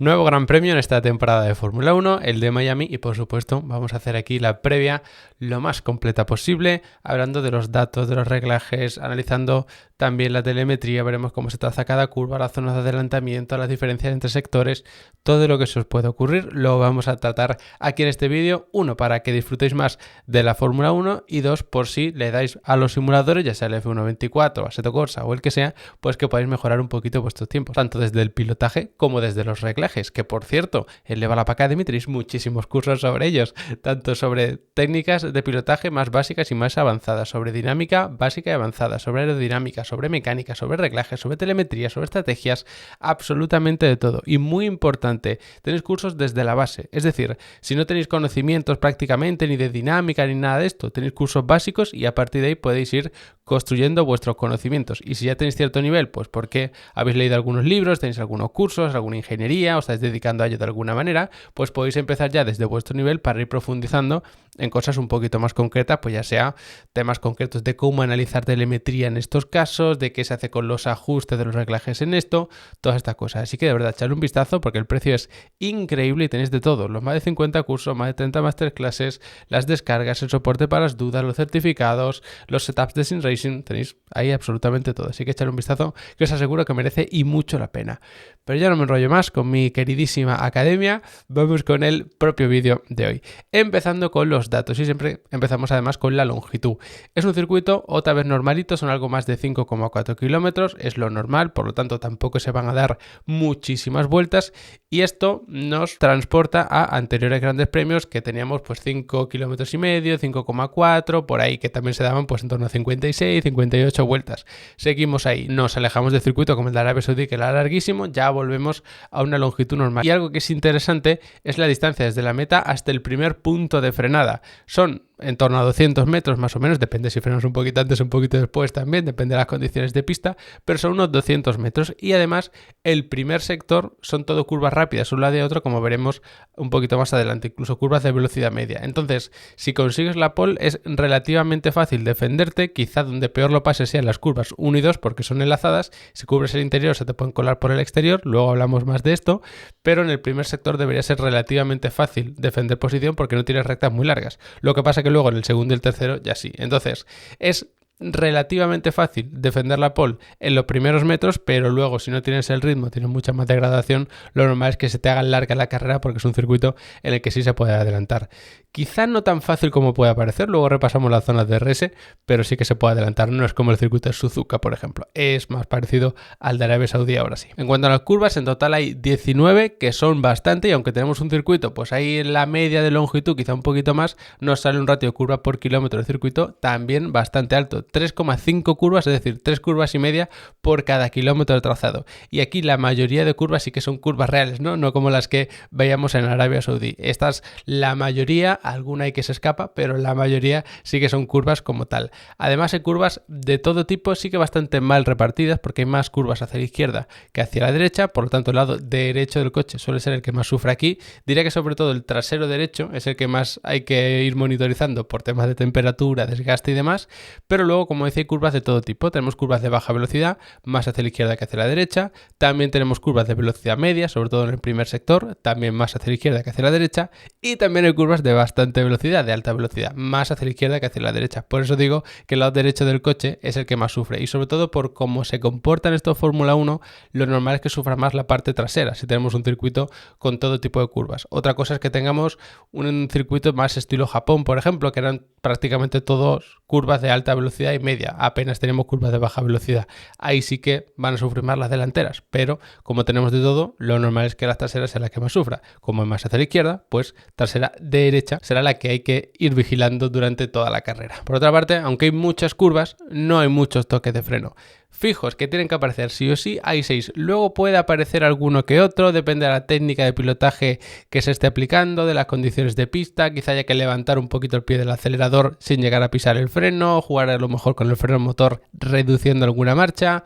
Nuevo Gran Premio en esta temporada de Fórmula 1, el de Miami, y por supuesto vamos a hacer aquí la previa lo más completa posible, hablando de los datos, de los reglajes, analizando también la telemetría, veremos cómo se traza cada curva, las zonas de adelantamiento, las diferencias entre sectores, todo lo que se os puede ocurrir lo vamos a tratar aquí en este vídeo. Uno, para que disfrutéis más de la Fórmula 1, y dos, por si le dais a los simuladores, ya sea el F1 24, Assetto Corsa o el que sea, pues que podáis mejorar un poquito vuestros tiempos, tanto desde el pilotaje como desde los reglajes. Que por cierto, en Level Up Academy tenéis muchísimos cursos sobre ellos, tanto sobre técnicas de pilotaje más básicas y más avanzadas, sobre dinámica básica y avanzada, sobre aerodinámica, sobre mecánica, sobre reglajes, sobre telemetría, sobre estrategias, absolutamente de todo. Y muy importante, tenéis cursos desde la base, es decir, si no tenéis conocimientos prácticamente ni de dinámica ni nada de esto, tenéis cursos básicos y a partir de ahí podéis ir construyendo vuestros conocimientos. Y si ya tenéis cierto nivel, pues porque habéis leído algunos libros, tenéis algunos cursos, alguna ingeniería, os estáis dedicando a ello de alguna manera, pues podéis empezar ya desde vuestro nivel para ir profundizando en cosas un poquito más concretas, pues ya sea temas concretos de cómo analizar telemetría en estos casos, de qué se hace con los ajustes de los reglajes en esto, todas estas cosas. Así que de verdad, echadle un vistazo porque el precio es increíble y tenéis de todo, los más de 50 cursos, más de 30 masterclasses, las descargas, el soporte para las dudas, los certificados, los setups de Sim Racing, tenéis ahí absolutamente todo. Así que echadle un vistazo que os aseguro que merece y mucho la pena. Pero ya no me enrollo más con mi queridísima academia, vamos con el propio vídeo de hoy. Empezando con los datos, y siempre empezamos además con la longitud. Es un circuito otra vez normalito, son algo más de 5,4 kilómetros, es lo normal, por lo tanto tampoco se van a dar muchísimas vueltas, y esto nos transporta a anteriores grandes premios que teníamos pues 5 kilómetros y medio, 5,4, por ahí, que también se daban pues en torno a 56, 58 vueltas. Seguimos ahí, nos alejamos del circuito como el de Arabia Saudí, que era larguísimo, ya volvemos a una longitud normal. Y algo que es interesante es la distancia desde la meta hasta el primer punto de frenada. Son en torno a 200 metros más o menos, depende si frenas un poquito antes o un poquito después también, depende de las condiciones de pista, pero son unos 200 metros. Y además el primer sector son todo curvas rápidas, un lado y otro, como veremos un poquito más adelante, incluso curvas de velocidad media. Entonces, si consigues la pole es relativamente fácil defenderte, quizá donde peor lo pases sean las curvas 1 y 2 porque son enlazadas, si cubres el interior se te pueden colar por el exterior, luego hablamos más de esto, pero en el primer sector debería ser relativamente fácil defender posición porque no tienes rectas muy largas. Lo que pasa que luego en el segundo y el tercero ya sí. Entonces, es relativamente fácil defender la pole en los primeros metros, pero luego si no tienes el ritmo, tienes mucha más degradación, lo normal es que se te haga larga la carrera porque es un circuito en el que sí se puede adelantar. Quizá no tan fácil como puede parecer, luego repasamos las zonas de RS, pero sí que se puede adelantar, no es como el circuito de Suzuka, por ejemplo, es más parecido al de Arabia Saudí ahora sí. En cuanto a las curvas, en total hay 19, que son bastante, y aunque tenemos un circuito, pues ahí en la media de longitud, quizá un poquito más, nos sale un ratio de curva por kilómetro de circuito también bastante alto, 3,5 curvas, es decir, 3 curvas y media por cada kilómetro de trazado. Y aquí la mayoría de curvas sí que son curvas reales, no como las que veíamos en Arabia Saudí. Estas, la mayoría, alguna hay que se escapa, pero la mayoría sí que son curvas como tal. Además hay curvas de todo tipo, sí que bastante mal repartidas, porque hay más curvas hacia la izquierda que hacia la derecha, por lo tanto el lado derecho del coche suele ser el que más sufre aquí. Diría que sobre todo el trasero derecho es el que más hay que ir monitorizando por temas de temperatura, desgaste y demás, pero luego, como decía, hay curvas de todo tipo. Tenemos curvas de baja velocidad, más hacia la izquierda que hacia la derecha. También tenemos curvas de velocidad media, sobre todo en el primer sector, también más hacia la izquierda que hacia la derecha. Y también hay curvas de bastante velocidad, de alta velocidad, más hacia la izquierda que hacia la derecha. Por eso digo que el lado derecho del coche es el que más sufre. Y sobre todo por cómo se comportan estos Fórmula 1, lo normal es que sufra más la parte trasera, si tenemos un circuito con todo tipo de curvas. Otra cosa es que tengamos un circuito más estilo Japón, por ejemplo, que eran prácticamente todos curvas de alta velocidad y media. Apenas tenemos curvas de baja velocidad. Ahí sí que van a sufrir más las delanteras, pero como tenemos de todo, lo normal es que las traseras sea la que más sufra. Como es más hacia la izquierda, pues trasera derecha será la que hay que ir vigilando durante toda la carrera. Por otra parte, aunque hay muchas curvas, no hay muchos toques de freno. Fijos que tienen que aparecer sí o sí, hay 6. Luego puede aparecer alguno que otro, depende de la técnica de pilotaje que se esté aplicando, de las condiciones de pista, quizá haya que levantar un poquito el pie del acelerador sin llegar a pisar el freno, jugar a lo mejor con el freno motor reduciendo alguna marcha.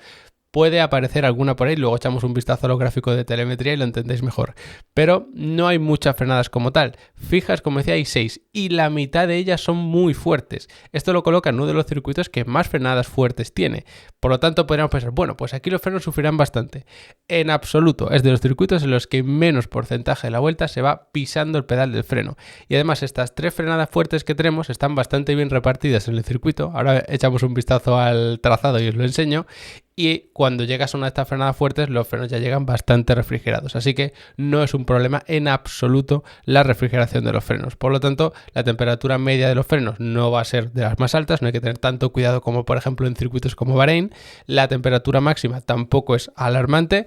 puede aparecer alguna por ahí, luego echamos un vistazo a los gráficos de telemetría y lo entendéis mejor, pero no hay muchas frenadas como tal. Fijas, como decía, hay 6 y la mitad de ellas son muy fuertes. Esto lo coloca en uno de los circuitos que más frenadas fuertes tiene. Por lo tanto, podríamos pensar, bueno, pues aquí los frenos sufrirán bastante. En absoluto, es de los circuitos en los que menos porcentaje de la vuelta se va pisando el pedal del freno. Y además, estas 3 frenadas fuertes que tenemos están bastante bien repartidas en el circuito. Ahora echamos un vistazo al trazado y os lo enseño. Y cuando llegas a una de estas frenadas fuertes, los frenos ya llegan bastante refrigerados. Así que no es un problema en absoluto la refrigeración de los frenos. Por lo tanto, la temperatura media de los frenos no va a ser de las más altas. No hay que tener tanto cuidado como, por ejemplo, en circuitos como Bahrein. La temperatura máxima tampoco es alarmante.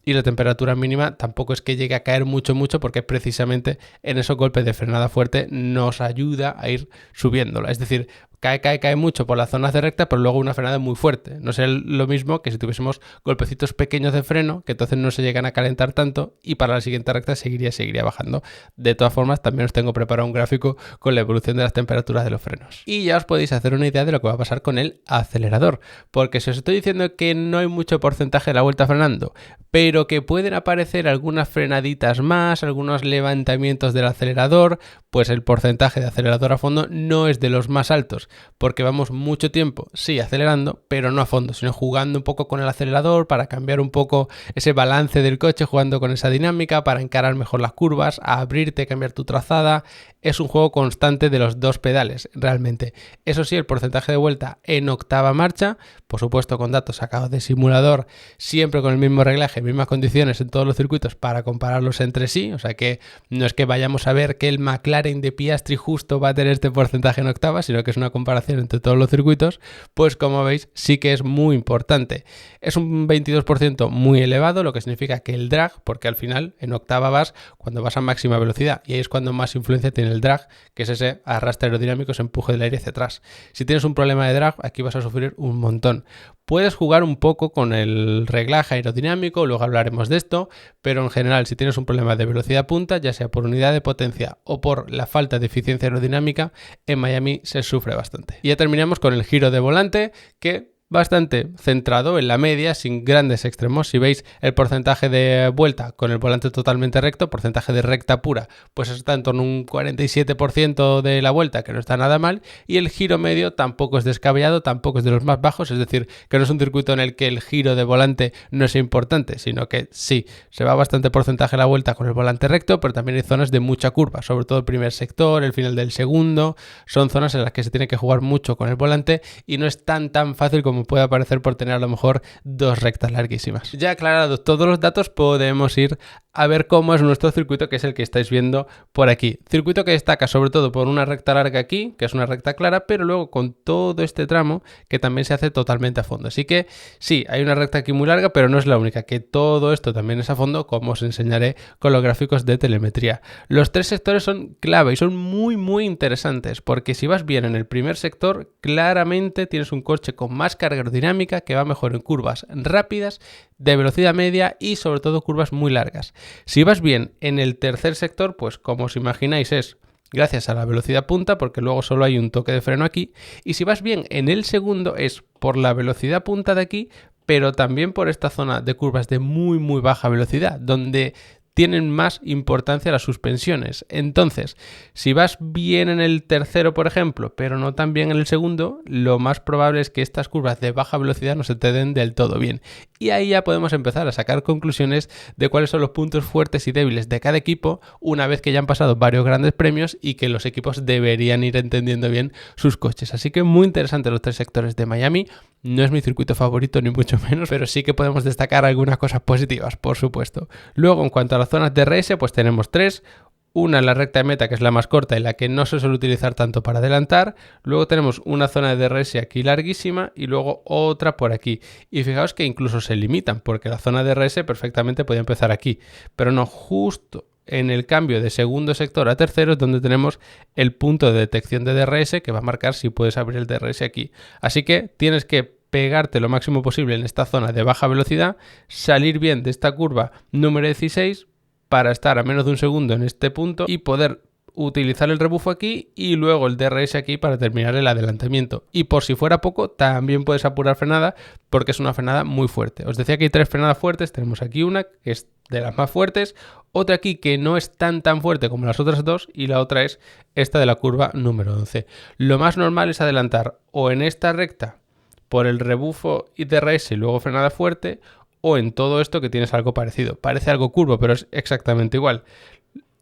Y la temperatura mínima tampoco es que llegue a caer mucho, porque precisamente en esos golpes de frenada fuerte nos ayuda a ir subiéndola. Es decir, cae mucho por las zonas de recta, pero luego una frenada muy fuerte. No es lo mismo que si tuviésemos golpecitos pequeños de freno, que entonces no se llegan a calentar tanto y para la siguiente recta seguiría bajando. De todas formas, también os tengo preparado un gráfico con la evolución de las temperaturas de los frenos. Y ya os podéis hacer una idea de lo que va a pasar con el acelerador, porque si os estoy diciendo que no hay mucho porcentaje de la vuelta frenando, pero que pueden aparecer algunas frenaditas más, algunos levantamientos del acelerador, pues el porcentaje de acelerador a fondo no es de los más altos, porque vamos mucho tiempo, sí, acelerando, pero no a fondo, sino jugando un poco con el acelerador para cambiar un poco ese balance del coche, jugando con esa dinámica para encarar mejor las curvas, a abrirte, cambiar tu trazada. Es un juego constante de los dos pedales, realmente. Eso sí, el porcentaje de vuelta en octava marcha, por supuesto con datos sacados de simulador, siempre con el mismo reglaje, mismas condiciones en todos los circuitos para compararlos entre sí, o sea que no es que vayamos a ver que el McLaren de Piastri justo va a tener este porcentaje en octava, sino que es una comparación entre todos los circuitos, pues como veis sí que es muy importante. Es un 22% muy elevado, lo que significa que el drag, porque al final en octava vas cuando vas a máxima velocidad y ahí es cuando más influencia tiene el drag, que es ese arrastre aerodinámico, ese empuje del aire hacia atrás. Si tienes un problema de drag, aquí vas a sufrir un montón. Puedes jugar un poco con el reglaje aerodinámico, luego hablaremos de esto, pero en general si tienes un problema de velocidad punta, ya sea por unidad de potencia o por la falta de eficiencia aerodinámica, en Miami se sufre bastante. Y ya terminamos con el giro de volante, que bastante centrado en la media, sin grandes extremos. Si veis el porcentaje de vuelta con el volante totalmente recto, porcentaje de recta pura, pues está en torno a un 47% de la vuelta, que no está nada mal, y el giro medio tampoco es descabellado, tampoco es de los más bajos, es decir, que no es un circuito en el que el giro de volante no es importante, sino que sí, se va bastante porcentaje la vuelta con el volante recto, pero también hay zonas de mucha curva, sobre todo el primer sector, el final del segundo, son zonas en las que se tiene que jugar mucho con el volante y no es tan fácil como puede parecer por tener a lo mejor dos rectas larguísimas. Ya aclarados todos los datos, podemos ir a ver cómo es nuestro circuito, que es el que estáis viendo por aquí. Circuito que destaca sobre todo por una recta larga aquí, que es una recta clara, pero luego con todo este tramo que también se hace totalmente a fondo. Así que sí, hay una recta aquí muy larga, pero no es la única, que todo esto también es a fondo, como os enseñaré con los gráficos de telemetría. Los tres sectores son clave y son muy interesantes, porque si vas bien en el primer sector, claramente tienes un coche con más carga aerodinámica que va mejor en curvas rápidas, de velocidad media y sobre todo curvas muy largas. Si vas bien en el tercer sector, pues como os imagináis es gracias a la velocidad punta, porque luego solo hay un toque de freno aquí, y si vas bien en el segundo es por la velocidad punta de aquí, pero también por esta zona de curvas de muy baja velocidad, donde tienen más importancia las suspensiones. Entonces, si vas bien en el tercero, por ejemplo, pero no tan bien en el segundo, lo más probable es que estas curvas de baja velocidad no se te den del todo bien. Y ahí ya podemos empezar a sacar conclusiones de cuáles son los puntos fuertes y débiles de cada equipo, una vez que ya han pasado varios grandes premios y que los equipos deberían ir entendiendo bien sus coches. Así que muy interesante los tres sectores de Miami. No es mi circuito favorito ni mucho menos, pero sí que podemos destacar algunas cosas positivas, por supuesto. Luego, en cuanto a las zonas de DRS, pues tenemos tres. Una en la recta de meta, que es la más corta y la que no se suele utilizar tanto para adelantar. Luego tenemos una zona de DRS aquí larguísima y luego otra por aquí. Y fijaos que incluso se limitan, porque la zona de DRS perfectamente podía empezar aquí, pero no justo en el cambio de segundo sector a tercero es donde tenemos el punto de detección de DRS que va a marcar si puedes abrir el DRS aquí. Así que tienes que pegarte lo máximo posible en esta zona de baja velocidad, salir bien de esta curva número 16 para estar a menos de un segundo en este punto y poder utilizar el rebufo aquí y luego el DRS aquí para terminar el adelantamiento. Y por si fuera poco, también puedes apurar frenada porque es una frenada muy fuerte. Os decía que hay 3 frenadas fuertes, tenemos aquí una que es de las más fuertes, otra aquí que no es tan fuerte como las otras dos y la otra es esta de la curva número 11. Lo más normal es adelantar o en esta recta por el rebufo y DRS y luego frenada fuerte, o en todo esto que tienes algo parecido. Parece algo curvo, pero es exactamente igual.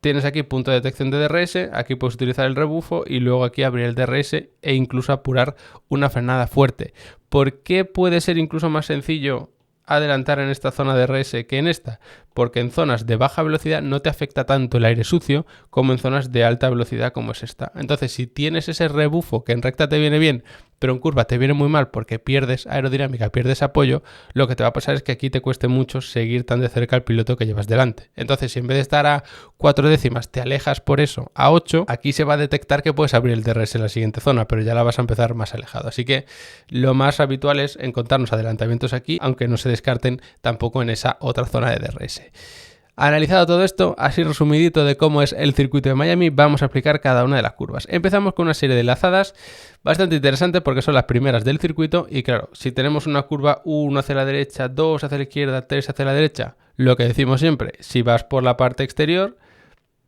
Tienes aquí punto de detección de DRS, aquí puedes utilizar el rebufo y luego aquí abrir el DRS e incluso apurar una frenada fuerte. ¿Por qué puede ser incluso más sencillo adelantar en esta zona de DRS que en esta? Porque en zonas de baja velocidad no te afecta tanto el aire sucio como en zonas de alta velocidad como es esta. Entonces, si tienes ese rebufo que en recta te viene bien, pero en curva te viene muy mal porque pierdes aerodinámica, pierdes apoyo, lo que te va a pasar es que aquí te cueste mucho seguir tan de cerca al piloto que llevas delante. Entonces, si en vez de estar a 4 décimas te alejas por eso a 8, aquí se va a detectar que puedes abrir el DRS en la siguiente zona, pero ya la vas a empezar más alejado. Así que lo más habitual es encontrarnos adelantamientos aquí, aunque no se descarten tampoco en esa otra zona de DRS. Analizado todo esto, así resumidito de cómo es el circuito de Miami, vamos a explicar cada una de las curvas. Empezamos con una serie de lazadas bastante interesante porque son las primeras del circuito y claro, si tenemos una curva 1 hacia la derecha, 2 hacia la izquierda, 3 hacia la derecha, lo que decimos siempre, si vas por la parte exterior,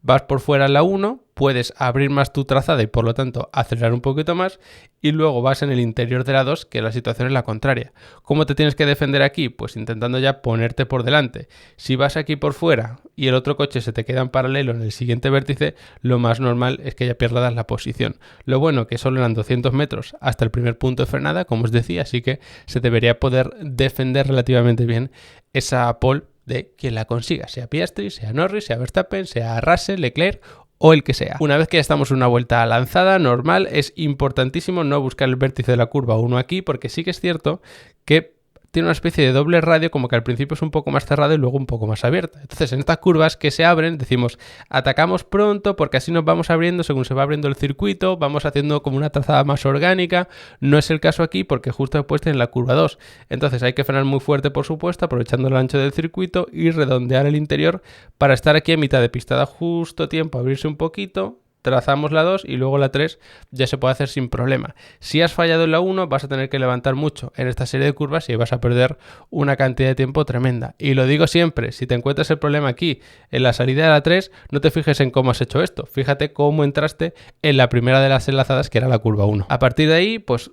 vas por fuera en la 1, puedes abrir más tu trazada y por lo tanto acelerar un poquito más y luego vas en el interior de la 2, que la situación es la contraria. ¿Cómo te tienes que defender aquí? Pues intentando ya ponerte por delante. Si vas aquí por fuera y el otro coche se te queda en paralelo en el siguiente vértice, lo más normal es que ya pierdas la posición. Lo bueno que solo eran 200 metros hasta el primer punto de frenada, como os decía, así que se debería poder defender relativamente bien esa pole de quien la consiga, sea Piastri, sea Norris, sea Verstappen, sea Russell, Leclerc o el que sea. Una vez que ya estamos en una vuelta lanzada normal, es importantísimo no buscar el vértice de la curva 1 aquí, porque sí que es cierto que tiene una especie de doble radio, como que al principio es un poco más cerrada y luego un poco más abierta. Entonces, en estas curvas que se abren, decimos, atacamos pronto porque así nos vamos abriendo según se va abriendo el circuito, vamos haciendo como una trazada más orgánica. No es el caso aquí porque justo después tienen la curva 2. Entonces, hay que frenar muy fuerte, por supuesto, aprovechando el ancho del circuito y redondear el interior para estar aquí a mitad de pista. Da justo tiempo a abrirse un poquito. Trazamos la 2 y luego la 3 ya se puede hacer sin problema. Si has fallado en la 1 vas a tener que levantar mucho en esta serie de curvas y vas a perder una cantidad de tiempo tremenda. Y lo digo siempre, si te encuentras el problema aquí en la salida de la 3, no te fijes en cómo has hecho esto. Fíjate cómo entraste en la primera de las enlazadas, que era la curva 1. A partir de ahí, pues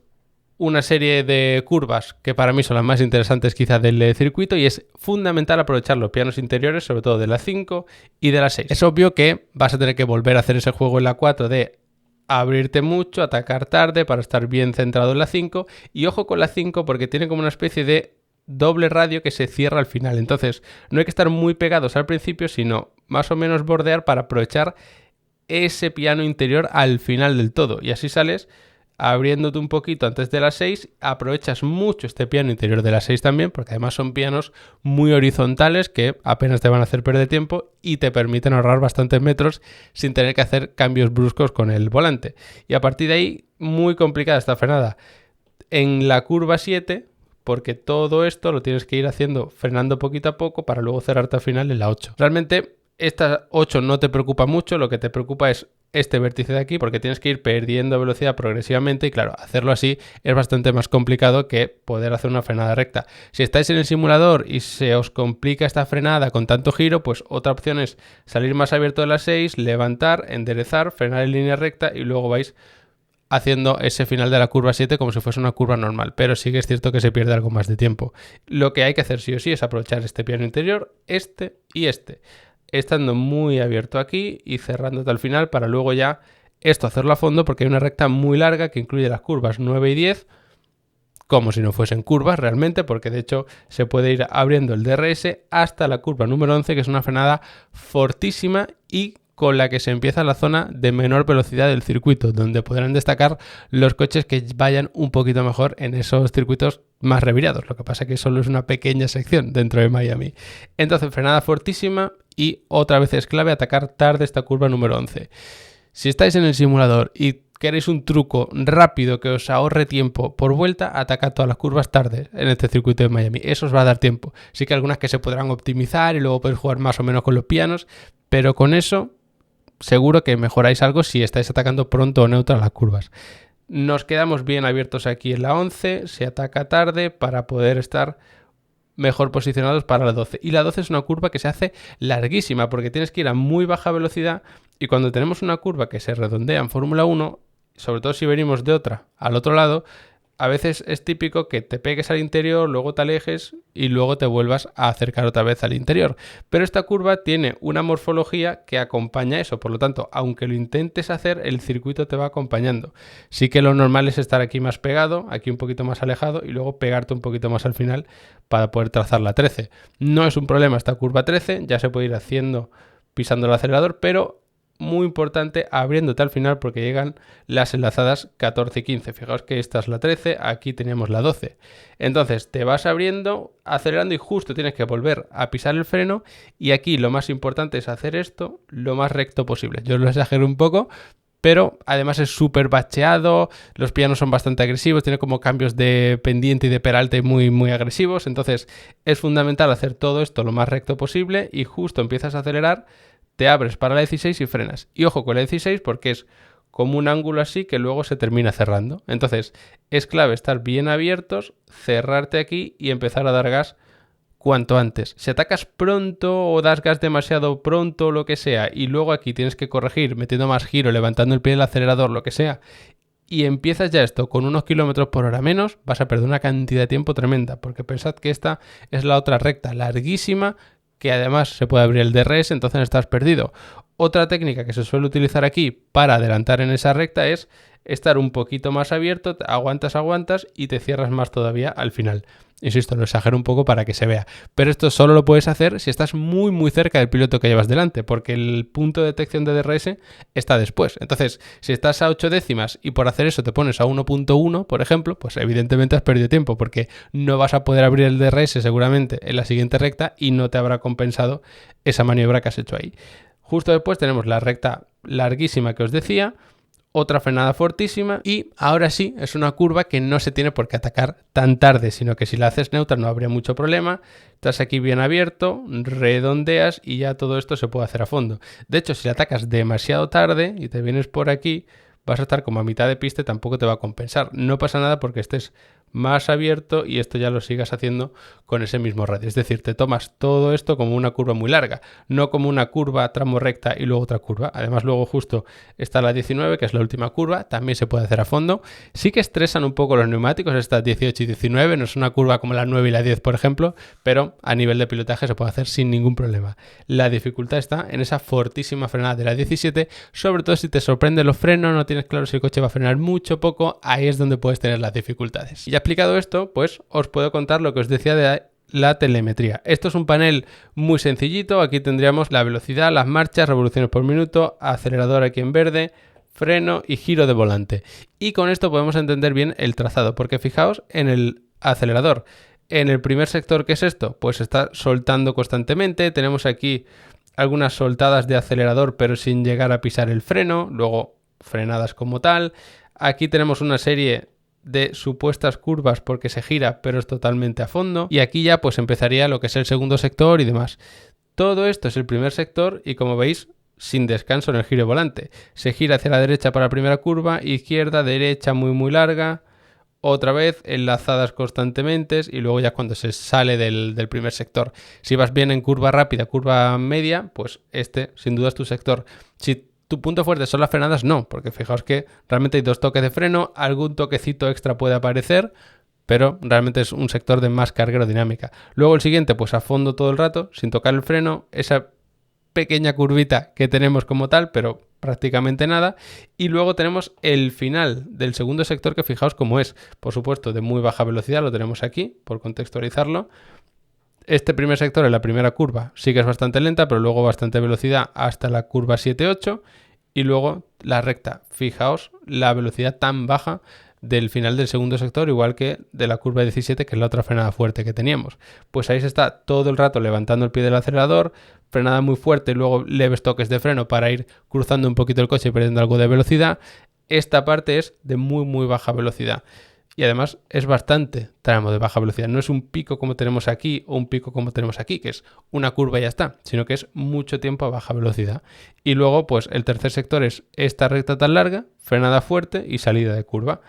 una serie de curvas que para mí son las más interesantes quizás del circuito y es fundamental aprovechar los pianos interiores, sobre todo de la 5 y de la 6. Es obvio que vas a tener que volver a hacer ese juego en la 4 de abrirte mucho, atacar tarde para estar bien centrado en la 5 y ojo con la 5 porque tiene como una especie de doble radio que se cierra al final. Entonces no hay que estar muy pegados al principio, sino más o menos bordear para aprovechar ese piano interior al final del todo y así sales abriéndote un poquito antes de las 6, aprovechas mucho este piano interior de las 6 también, porque además son pianos muy horizontales que apenas te van a hacer perder tiempo y te permiten ahorrar bastantes metros sin tener que hacer cambios bruscos con el volante. Y a partir de ahí, muy complicada esta frenada. En la curva 7, porque todo esto lo tienes que ir haciendo frenando poquito a poco para luego cerrarte al final en la 8. Realmente esta 8 no te preocupa mucho, lo que te preocupa es este vértice de aquí porque tienes que ir perdiendo velocidad progresivamente y claro, hacerlo así es bastante más complicado que poder hacer una frenada recta. Si estáis en el simulador y se os complica esta frenada con tanto giro, pues otra opción es salir más abierto de las 6, levantar, enderezar, frenar en línea recta y luego vais haciendo ese final de la curva 7 como si fuese una curva normal, pero sí que es cierto que se pierde algo más de tiempo. Lo que hay que hacer sí o sí es aprovechar este piano interior, este y este, estando muy abierto aquí y cerrándote al final para luego ya esto hacerlo a fondo porque hay una recta muy larga que incluye las curvas 9 y 10 como si no fuesen curvas realmente, porque de hecho se puede ir abriendo el DRS hasta la curva número 11, que es una frenada fortísima y con la que se empieza la zona de menor velocidad del circuito, donde podrán destacar los coches que vayan un poquito mejor en esos circuitos más revirados. Lo que pasa es que solo es una pequeña sección dentro de Miami. Entonces, frenada fortísima y otra vez es clave atacar tarde esta curva número 11. Si estáis en el simulador y queréis un truco rápido que os ahorre tiempo por vuelta, atacad todas las curvas tarde en este circuito de Miami. Eso os va a dar tiempo. Sí que algunas que se podrán optimizar y luego podéis jugar más o menos con los pianos, pero con eso seguro que mejoráis algo si estáis atacando pronto o neutral las curvas. Nos quedamos bien abiertos aquí en la 11, se ataca tarde para poder estar mejor posicionados para la 12. Y la 12 es una curva que se hace larguísima porque tienes que ir a muy baja velocidad, y cuando tenemos una curva que se redondea en Fórmula 1, sobre todo si venimos de otra al otro lado, a veces es típico que te pegues al interior, luego te alejes y luego te vuelvas a acercar otra vez al interior. Pero esta curva tiene una morfología que acompaña eso, por lo tanto, aunque lo intentes hacer, el circuito te va acompañando. Sí que lo normal es estar aquí más pegado, aquí un poquito más alejado y luego pegarte un poquito más al final para poder trazar la 13. No es un problema esta curva 13, ya se puede ir haciendo pisando el acelerador, pero muy importante abriéndote al final porque llegan las enlazadas 14 y 15. Fijaos que esta es la 13, aquí teníamos la 12. Entonces te vas abriendo, acelerando y justo tienes que volver a pisar el freno, y aquí lo más importante es hacer esto lo más recto posible. Yo lo exagero un poco, pero además es súper bacheado, los pianos son bastante agresivos, tiene como cambios de pendiente y de peralte muy, muy agresivos, entonces es fundamental hacer todo esto lo más recto posible y justo empiezas a acelerar, te abres para la 16 y frenas. Y ojo con la 16 porque es como un ángulo así que luego se termina cerrando. Entonces es clave estar bien abiertos, cerrarte aquí y empezar a dar gas cuanto antes. Si atacas pronto o das gas demasiado pronto o lo que sea, y luego aquí tienes que corregir metiendo más giro, levantando el pie del acelerador, lo que sea, y empiezas ya esto con unos kilómetros por hora menos, vas a perder una cantidad de tiempo tremenda, porque pensad que esta es la otra recta larguísima, que además se puede abrir el DRS, entonces estás perdido. Otra técnica que se suele utilizar aquí para adelantar en esa recta es estar un poquito más abierto, aguantas y te cierras más todavía al final. Insisto, lo exagero un poco para que se vea, pero esto solo lo puedes hacer si estás muy muy cerca del piloto que llevas delante, porque el punto de detección de DRS está después. Entonces, si estás a 8 décimas y por hacer eso te pones a 1.1, por ejemplo, pues evidentemente has perdido tiempo, porque no vas a poder abrir el DRS seguramente en la siguiente recta y no te habrá compensado esa maniobra que has hecho ahí. Justo después tenemos la recta larguísima que os decía, otra frenada fortísima, y ahora sí es una curva que no se tiene por qué atacar tan tarde, sino que si la haces neutra no habría mucho problema. Estás aquí bien abierto, redondeas y ya todo esto se puede hacer a fondo. De hecho, si la atacas demasiado tarde y te vienes por aquí, vas a estar como a mitad de pista y tampoco te va a compensar. No pasa nada porque estés más abierto y esto ya lo sigas haciendo con ese mismo radio. Es decir, te tomas todo esto como una curva muy larga, no como una curva tramo recta y luego otra curva. Además, luego justo está la 19, que es la última curva, también se puede hacer a fondo. Sí que estresan un poco los neumáticos, estas 18 y 19, no es una curva como la 9 y la 10, por ejemplo, pero a nivel de pilotaje se puede hacer sin ningún problema. La dificultad está en esa fortísima frenada de la 17, sobre todo si te sorprenden los frenos, no tienes claro si el coche va a frenar mucho o poco, ahí es donde puedes tener las dificultades. Y explicado esto, pues os puedo contar lo que os decía de la telemetría. Esto es un panel muy sencillito, aquí tendríamos la velocidad, las marchas, revoluciones por minuto, acelerador aquí en verde, freno y giro de volante. Y con esto podemos entender bien el trazado, porque fijaos en el acelerador. En el primer sector, ¿qué es esto? Pues está soltando constantemente, tenemos aquí algunas soltadas de acelerador pero sin llegar a pisar el freno, luego frenadas como tal. Aquí tenemos una serie de supuestas curvas porque se gira pero es totalmente a fondo, y aquí ya pues empezaría lo que es el segundo sector y demás. Todo esto es el primer sector y como veis sin descanso en el giro de volante. Se gira hacia la derecha para la primera curva, izquierda, derecha muy muy larga, otra vez enlazadas constantemente y luego ya cuando se sale del primer sector. Si vas bien en curva rápida, curva media, pues este sin duda es tu sector. Si tu punto fuerte son las frenadas, no, porque fijaos que realmente hay 2 toques de freno, algún toquecito extra puede aparecer, pero realmente es un sector de más carga aerodinámica. Luego el siguiente, pues a fondo todo el rato, sin tocar el freno, esa pequeña curvita que tenemos como tal, pero prácticamente nada. Y luego tenemos el final del segundo sector, que fijaos cómo es, por supuesto, de muy baja velocidad, lo tenemos aquí, por contextualizarlo. Este primer sector en la primera curva sí que es bastante lenta, pero luego bastante velocidad hasta la curva 7-8 y luego la recta. Fijaos la velocidad tan baja del final del segundo sector, igual que de la curva 17, que es la otra frenada fuerte que teníamos. Pues ahí se está todo el rato levantando el pie del acelerador, frenada muy fuerte y luego leves toques de freno para ir cruzando un poquito el coche y perdiendo algo de velocidad. Esta parte es de muy muy baja velocidad. y además es bastante tramo de baja velocidad. No es un pico como tenemos aquí o un pico como tenemos aquí, que es una curva y ya está, sino que es mucho tiempo a baja velocidad. Y luego, pues el tercer sector es esta recta tan larga, frenada fuerte y salida de curva.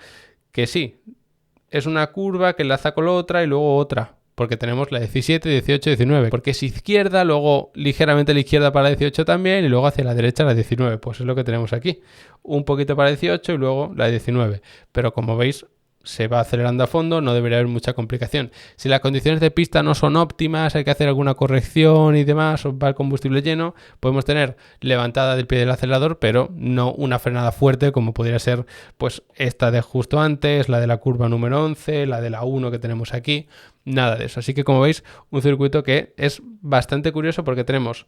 Que sí, es una curva que enlaza con la otra y luego otra, porque tenemos la 17, 18, 19, porque es izquierda, luego ligeramente a la izquierda para la 18 también y luego hacia la derecha la 19, pues es lo que tenemos aquí, un poquito para la 18 y luego la 19, pero como veis se va acelerando a fondo, no debería haber mucha complicación. Si las condiciones de pista no son óptimas, hay que hacer alguna corrección y demás, o va el combustible lleno, podemos tener levantada del pie del acelerador, pero no una frenada fuerte como podría ser pues esta de justo antes, la de la curva número 11, la de la 1 que tenemos aquí, nada de eso. Así que como veis, un circuito que es bastante curioso porque tenemos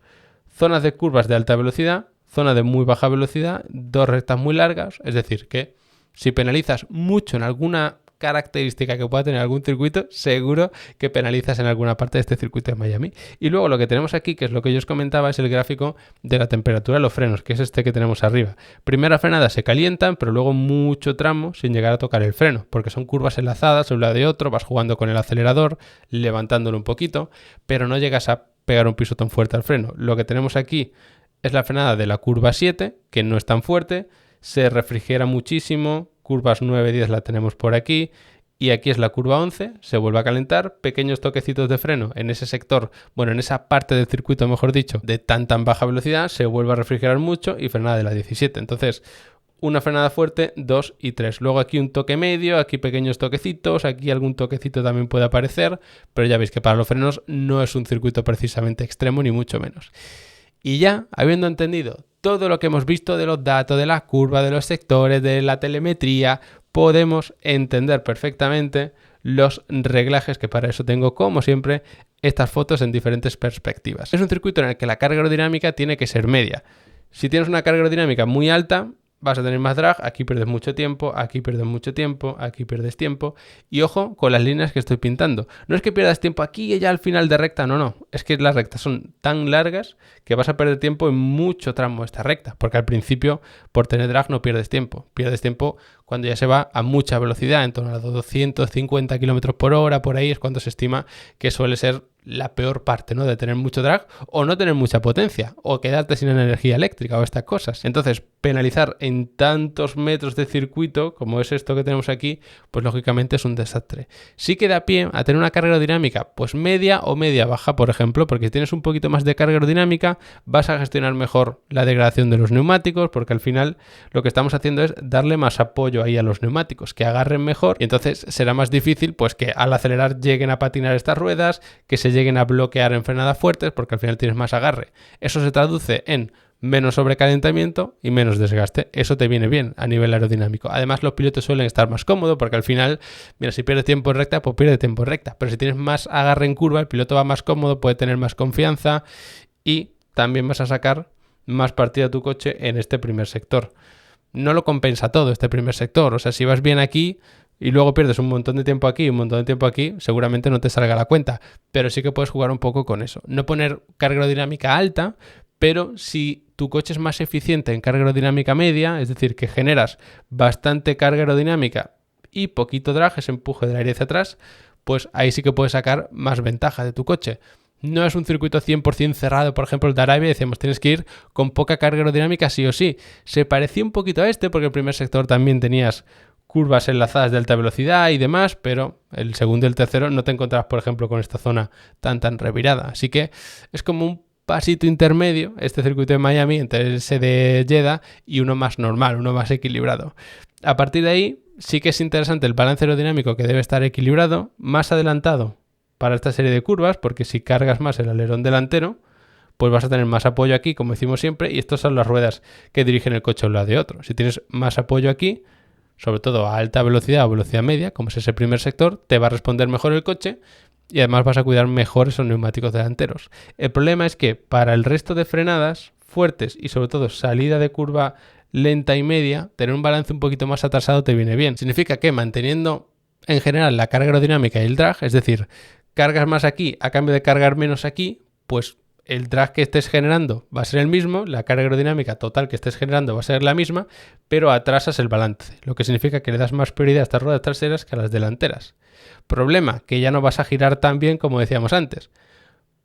zonas de curvas de alta velocidad, zona de muy baja velocidad, dos rectas muy largas, es decir que si penalizas mucho en alguna característica que pueda tener algún circuito, seguro que penalizas en alguna parte de este circuito de Miami. Y luego lo que tenemos aquí, que es lo que yo os comentaba, es el gráfico de la temperatura de los frenos, que es este que tenemos arriba. Primera frenada se calientan, pero luego mucho tramo sin llegar a tocar el freno, porque son curvas enlazadas de un lado y otro, vas jugando con el acelerador, levantándolo un poquito, pero no llegas a pegar un piso tan fuerte al freno. Lo que tenemos aquí es la frenada de la curva 7, que no es tan fuerte, se refrigera muchísimo, curvas 9, 10 la tenemos por aquí y aquí es la curva 11, se vuelve a calentar, pequeños toquecitos de freno en ese sector, bueno, en esa parte del circuito, mejor dicho, de tan baja velocidad, se vuelve a refrigerar mucho y frenada de la 17. Entonces, una frenada fuerte, 2 y 3. Luego aquí un toque medio, aquí pequeños toquecitos, aquí algún toquecito también puede aparecer, pero ya veis que para los frenos no es un circuito precisamente extremo, ni mucho menos. Y ya, habiendo entendido todo lo que hemos visto de los datos, de la curva, de los sectores, de la telemetría, podemos entender perfectamente los reglajes, que para eso tengo, como siempre, estas fotos en diferentes perspectivas. Es un circuito en el que la carga aerodinámica tiene que ser media. Si tienes una carga aerodinámica muy alta, vas a tener más drag, aquí pierdes mucho tiempo, aquí pierdes mucho tiempo, aquí pierdes tiempo. Y ojo con las líneas que estoy pintando. No es que pierdas tiempo aquí y ya al final de recta, no. Es que las rectas son tan largas que vas a perder tiempo en mucho tramo de esta recta. Porque al principio, por tener drag, no pierdes tiempo. Pierdes tiempo cuando ya se va a mucha velocidad, en torno a los 250 km por hora, por ahí es cuando se estima que suele ser la peor parte, ¿no? De tener mucho drag o no tener mucha potencia o quedarte sin energía eléctrica o estas cosas. Entonces, penalizar en tantos metros de circuito como es esto que tenemos aquí, pues lógicamente es un desastre. Sí que da pie a tener una carga aerodinámica pues media o media baja, por ejemplo, porque si tienes un poquito más de carga aerodinámica vas a gestionar mejor la degradación de los neumáticos, porque al final lo que estamos haciendo es darle más apoyo ahí a los neumáticos, que agarren mejor, y entonces será más difícil pues que al acelerar lleguen a patinar estas ruedas, que se lleguen a bloquear en frenadas fuertes, porque al final tienes más agarre. Eso se traduce en menos sobrecalentamiento y menos desgaste. Eso te viene bien a nivel aerodinámico. Además, los pilotos suelen estar más cómodos porque al final, mira, si pierdes tiempo en recta, pues pierde tiempo en recta. Pero si tienes más agarre en curva, el piloto va más cómodo, puede tener más confianza y también vas a sacar más partido a tu coche en este primer sector. No lo compensa todo este primer sector. O sea, si vas bien aquí y luego pierdes un montón de tiempo aquí y un montón de tiempo aquí, seguramente no te salga la cuenta. Pero sí que puedes jugar un poco con eso. No poner carga aerodinámica alta, pero si tu coche es más eficiente en carga aerodinámica media, es decir, que generas bastante carga aerodinámica y poquito drag, ese empuje del aire hacia atrás, pues ahí sí que puedes sacar más ventaja de tu coche. No es un circuito 100% cerrado, por ejemplo el de Arabia, decíamos tienes que ir con poca carga aerodinámica sí o sí. Se parecía un poquito a este porque el primer sector también tenías curvas enlazadas de alta velocidad y demás, pero el segundo y el tercero no te encontrabas, por ejemplo, con esta zona tan revirada. Así que es como un pasito intermedio este circuito de Miami entre ese de Jeddah y uno más normal, uno más equilibrado. A partir de ahí sí que es interesante el balance aerodinámico, que debe estar equilibrado, más adelantado para esta serie de curvas, porque si cargas más el alerón delantero, pues vas a tener más apoyo aquí, como decimos siempre, y estas son las ruedas que dirigen el coche a un lado de otro. Si tienes más apoyo aquí, sobre todo a alta velocidad o velocidad media, como es ese primer sector, te va a responder mejor el coche y además vas a cuidar mejor esos neumáticos delanteros. El problema es que para el resto de frenadas fuertes y sobre todo salida de curva lenta y media, tener un balance un poquito más atrasado te viene bien. Significa que manteniendo en general la carga aerodinámica y el drag, es decir, cargas más aquí a cambio de cargar menos aquí, pues el drag que estés generando va a ser el mismo, la carga aerodinámica total que estés generando va a ser la misma, pero atrasas el balance, lo que significa que le das más prioridad a estas ruedas traseras que a las delanteras. Problema, que ya no vas a girar tan bien como decíamos antes.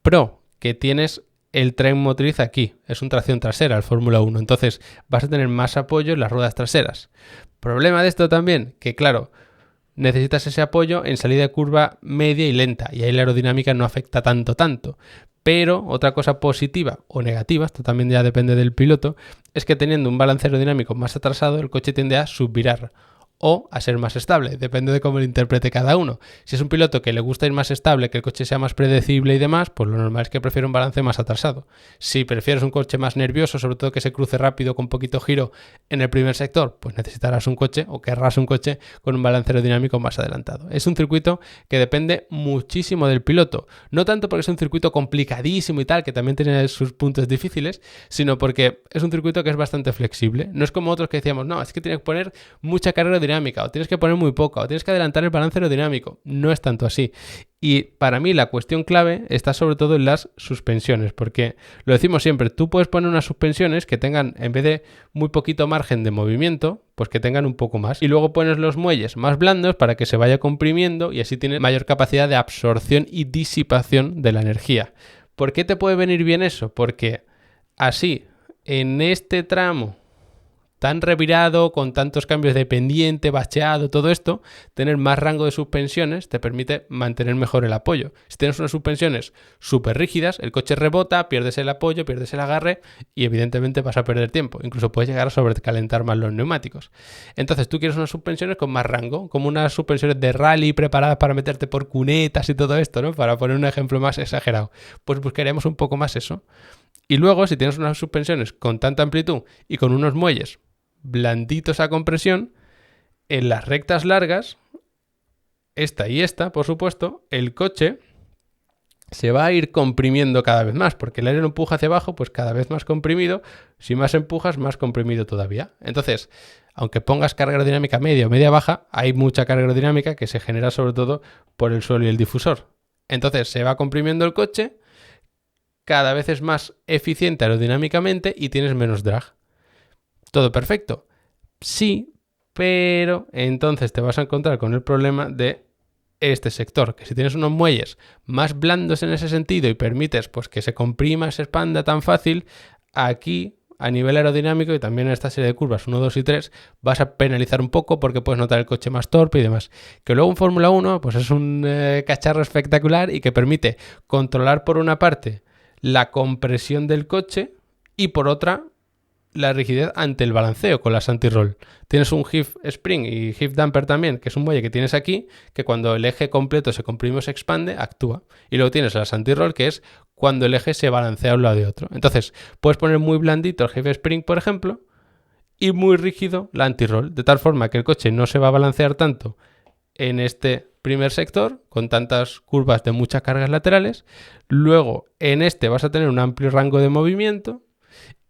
Pro, que tienes el tren motriz aquí, es un tracción trasera el Fórmula 1, entonces vas a tener más apoyo en las ruedas traseras. Problema de esto también, que claro, necesitas ese apoyo en salida de curva media y lenta, y ahí la aerodinámica no afecta tanto. Pero otra cosa positiva o negativa, esto también ya depende del piloto, es que teniendo un balance aerodinámico más atrasado, el coche tiende a subvirar o a ser más estable, depende de cómo lo interprete cada uno. Si es un piloto que le gusta ir más estable, que el coche sea más predecible y demás, pues lo normal es que prefiera un balance más atrasado. Si prefieres un coche más nervioso, sobre todo que se cruce rápido con poquito giro en el primer sector, pues necesitarás un coche o querrás un coche con un balance aerodinámico más adelantado. Es un circuito que depende muchísimo del piloto, no tanto porque es un circuito complicadísimo y tal, que también tiene sus puntos difíciles, sino porque es un circuito que es bastante flexible. No es como otros que decíamos, no, es que tienes que poner mucha carga aerodinámica, o tienes que poner muy poca, o tienes que adelantar el balance aerodinámico. No es tanto así. Y para mí la cuestión clave está sobre todo en las suspensiones, porque lo decimos siempre, tú puedes poner unas suspensiones que tengan, en vez de muy poquito margen de movimiento, pues que tengan un poco más. Y luego pones los muelles más blandos para que se vaya comprimiendo y así tienes mayor capacidad de absorción y disipación de la energía. ¿Por qué te puede venir bien eso? Porque así, en este tramo tan revirado, con tantos cambios de pendiente, bacheado, todo esto, tener más rango de suspensiones te permite mantener mejor el apoyo. Si tienes unas suspensiones súper rígidas, el coche rebota, pierdes el apoyo, pierdes el agarre y evidentemente vas a perder tiempo. Incluso puedes llegar a sobrecalentar más los neumáticos. Entonces tú quieres unas suspensiones con más rango, como unas suspensiones de rally preparadas para meterte por cunetas y todo esto, ¿no? Para poner un ejemplo más exagerado. Pues buscaríamos un poco más eso. Y luego, si tienes unas suspensiones con tanta amplitud y con unos muelles blanditos a compresión, en las rectas largas, esta y esta, por supuesto, el coche se va a ir comprimiendo cada vez más, porque el aire lo empuja hacia abajo, pues cada vez más comprimido. Si más empujas, más comprimido todavía. Entonces, aunque pongas carga aerodinámica media o media baja, hay mucha carga aerodinámica que se genera sobre todo por el suelo y el difusor. Entonces, se va comprimiendo el coche, cada vez es más eficiente aerodinámicamente y tienes menos drag. Todo perfecto. Sí, pero entonces te vas a encontrar con el problema de este sector, que si tienes unos muelles más blandos en ese sentido y permites pues que se comprima, se expanda tan fácil, aquí a nivel aerodinámico y también en esta serie de curvas 1, 2 y 3 vas a penalizar un poco porque puedes notar el coche más torpe y demás. Que luego en Fórmula 1 pues es un cacharro espectacular y que permite controlar por una parte la compresión del coche y por otra la rigidez ante el balanceo con las anti-roll. Tienes un hip spring y hip damper también, que es un muelle que tienes aquí, que cuando el eje completo se comprime o se expande, actúa. Y luego tienes las anti-roll, que es cuando el eje se balancea a un lado de otro. Entonces, puedes poner muy blandito el hip spring, por ejemplo, y muy rígido la anti-roll, de tal forma que el coche no se va a balancear tanto en este primer sector, con tantas curvas de muchas cargas laterales. Luego, en este vas a tener un amplio rango de movimiento.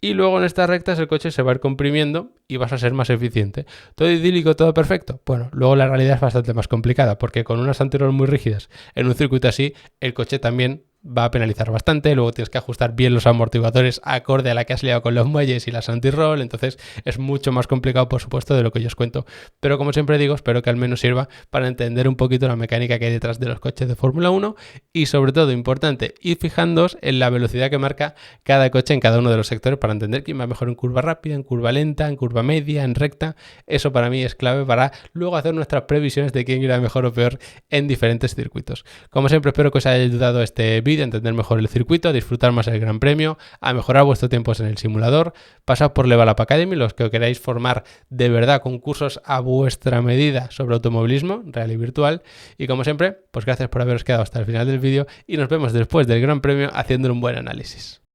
Y luego en estas rectas el coche se va a ir comprimiendo y vas a ser más eficiente. ¿Todo idílico, todo perfecto? Bueno, luego la realidad es bastante más complicada, porque con unas anti-roll muy rígidas en un circuito así, el coche también va a penalizar bastante. Luego tienes que ajustar bien los amortiguadores acorde a la que has liado con los muelles y las anti-roll. Entonces es mucho más complicado, por supuesto, de lo que yo os cuento. Pero como siempre digo, espero que al menos sirva para entender un poquito la mecánica que hay detrás de los coches de Fórmula 1 y sobre todo, importante, ir fijándoos en la velocidad que marca cada coche en cada uno de los sectores para entender quién va mejor en curva rápida, en curva lenta, en curva media, en recta. Eso para mí es clave para luego hacer nuestras previsiones de quién irá mejor o peor en diferentes circuitos. Como siempre, espero que os haya ayudado este vídeo a entender mejor el circuito, a disfrutar más el Gran Premio, a mejorar vuestros tiempos en el simulador. Pasad por Level Up Academy, los que queráis formar de verdad con cursos a vuestra medida sobre automovilismo real y virtual. Y como siempre, pues gracias por haberos quedado hasta el final del vídeo y nos vemos después del Gran Premio haciendo un buen análisis.